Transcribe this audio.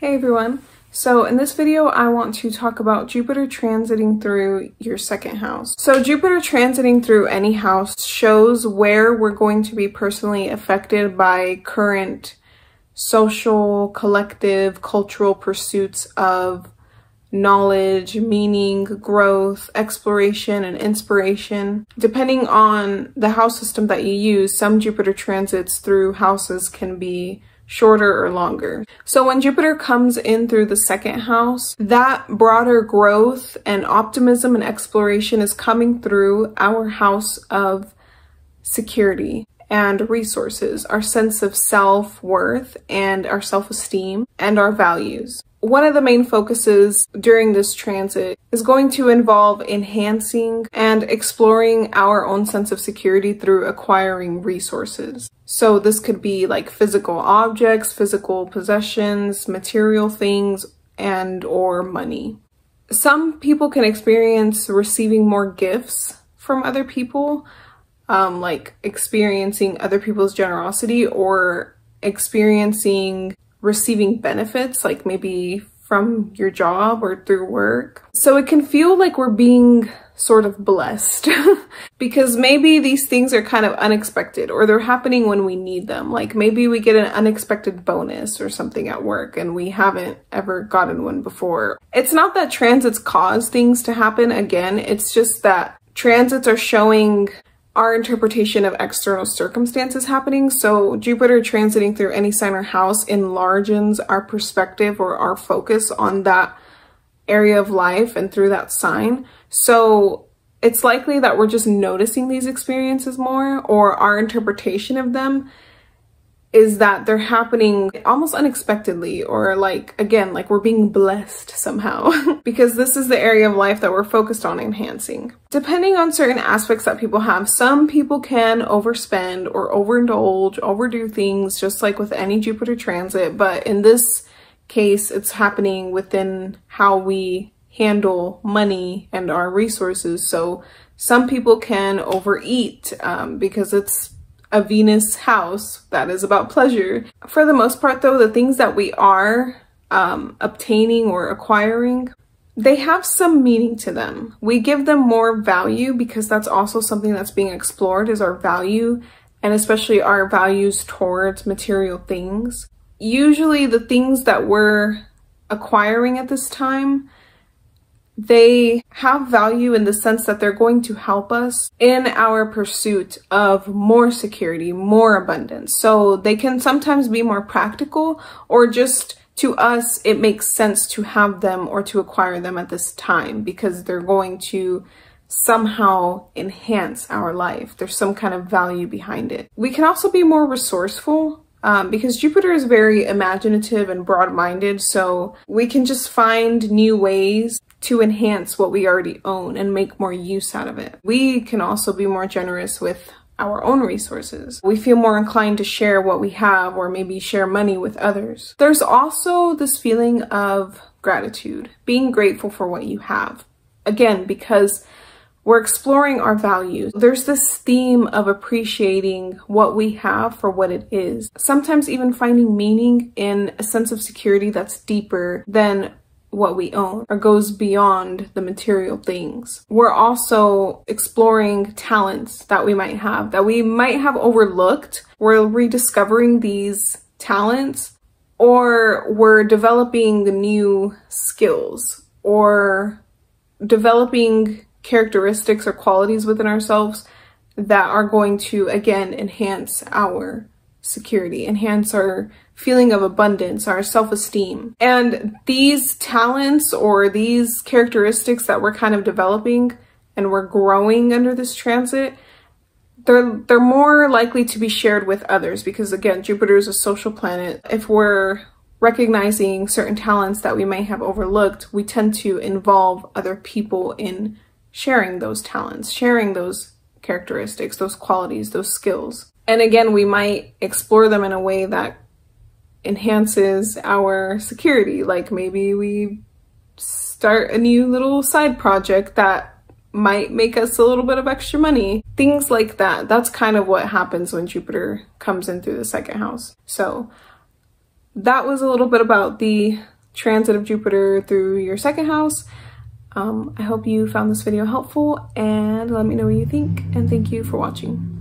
Hey everyone! So in this video I want to talk about Jupiter transiting through your second house. So Jupiter transiting through any house shows where we're going to be personally affected by current social, collective, cultural pursuits of knowledge, meaning, growth, exploration, and inspiration. Depending on the house system that you use, some Jupiter transits through houses can be shorter or longer. So when Jupiter comes in through the second house, that broader growth and optimism and exploration is coming through our house of security and resources, our sense of self-worth and our self-esteem and our values. One of the main focuses during this transit is going to involve enhancing and exploring our own sense of security through acquiring resources. So this could be like physical objects, physical possessions, material things, and or money. Some people can experience receiving more gifts from other people, like experiencing other people's generosity or experiencing receiving benefits, like maybe from your job or through work. So it can feel like we're being sort of blessed because maybe these things are kind of unexpected or they're happening when we need them. Like maybe we get an unexpected bonus or something at work and we haven't ever gotten one before. It's not that transits cause things to happen. Again, it's just that transits are showing our interpretation of external circumstances happening. So Jupiter transiting through any sign or house enlarges our perspective or our focus on that area of life and through that sign. So it's likely that we're just noticing these experiences more, or our interpretation of them is that they're happening almost unexpectedly, or like, again, like we're being blessed somehow because this is the area of life that we're focused on enhancing. Depending on certain aspects that people have, some people can overspend or overindulge, overdo things, just like with any Jupiter transit. But in this case, it's happening within how we handle money and our resources. So some people can overeat because it's a Venus house that is about pleasure. For the most part though, the things that we are obtaining or acquiring, they have some meaning to them. We give them more value because that's also something that's being explored, is our value, and especially our values towards material things. Usually the things that we're acquiring at this time, they have value in the sense that they're going to help us in our pursuit of more security, more abundance. So they can sometimes be more practical, or just to us, it makes sense to have them or to acquire them at this time because they're going to somehow enhance our life. There's some kind of value behind it. We can also be more resourceful because Jupiter is very imaginative and broad-minded. So we can just find new ways to enhance what we already own and make more use out of it. We can also be more generous with our own resources. We feel more inclined to share what we have, or maybe share money with others. There's also this feeling of gratitude, being grateful for what you have. Again, because we're exploring our values. There's this theme of appreciating what we have for what it is. Sometimes even finding meaning in a sense of security that's deeper than what we own or goes beyond the material things. We're also exploring talents that we might have overlooked. We're rediscovering these talents, or we're developing new skills or developing characteristics or qualities within ourselves that are going to, again, enhance our security, enhance our feeling of abundance, our self-esteem. And these talents or these characteristics that we're kind of developing and we're growing under this transit, they're more likely to be shared with others because, again, Jupiter is a social planet. If we're recognizing certain talents that we may have overlooked, we tend to involve other people in sharing those talents, sharing those characteristics, those qualities, those skills. And again, we might explore them in a way that enhances our security. Like maybe we start a new little side project that might make us a little bit of extra money. Things like that. That's kind of what happens when Jupiter comes in through the second house. So that was a little bit about the transit of Jupiter through your second house. I hope you found this video helpful, and let me know what you think, and thank you for watching.